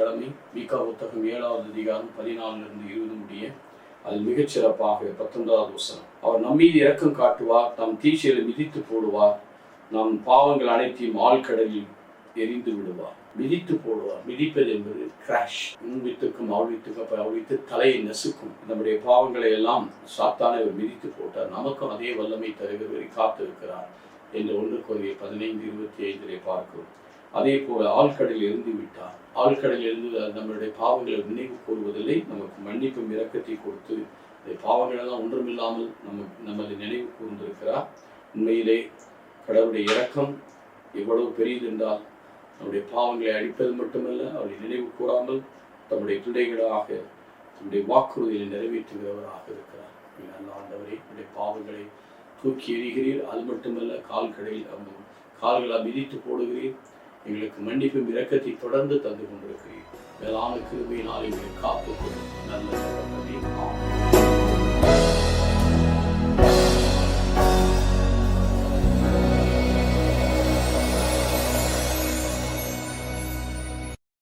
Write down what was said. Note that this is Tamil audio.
ஞாயிற்றுக்கிழமை மீகா புத்தகம் 7வது அதிகாரம் 14 20 முடிய அதில் மிகச்சிறப்பாக 19வது வசனம், அவர் நம்மீது இரக்கம் காட்டுவார், தம் தீச்சையில் மிதித்து போடுவார், நம் பாவங்கள் அனைத்தையும் ஆழ்கடலில் எரிந்து விடுவார். மிதித்து போடுவார். மிதிப்பது என்பது கிராஷ். வித்துக்கும் அவழ்வித்து தலையை நசுக்கும். நம்முடைய பாவங்களை எல்லாம் சாத்தானை அவர் மிதித்து போட்டார். நமக்கும் அதே வல்லமை தருகிறவரை காத்திருக்கிறார் என்று 1 கொரிந்தியர் 15:25 பார்க்கிறோம். அதே போல ஆழ்கடலில் இருந்து விட்டார். ஆழ்கடலில் இருந்து நம்மளுடைய பாவங்களை நினைவு கூறுவதில்லை, நமக்கு மன்னிப்பும் இரக்கத்தை கொடுத்து இந்த பாவங்கள் எல்லாம் ஒன்றுமில்லாமல் நமது நினைவு கூர்ந்திருக்கிறார். உண்மையிலே கடவுளுடைய இரக்கம் எவ்வளவு பெரியது என்றால், நம்முடைய பாவங்களை அழிப்பது மட்டுமல்ல, அவரை நினைவு கூறாமல் தம்முடைய பிள்ளைகளாக தம்முடைய வாக்குறுதியை நிறைவேற்றுகிறவராக இருக்கிறார். ஆண்டவரே, நம்முடைய பாவங்களை தூக்கி எறிகிறீர், அது மட்டுமல்ல கால்களால் மிதித்து போடுகிறீர், எங்களுக்கு மன்னிப்பும் இரக்கத்தை தொடர்ந்து தந்து கொண்டிருக்கிறீர். மேலான கிருபையினால் எங்களை காத்துக்கொள்ளும் நல்ல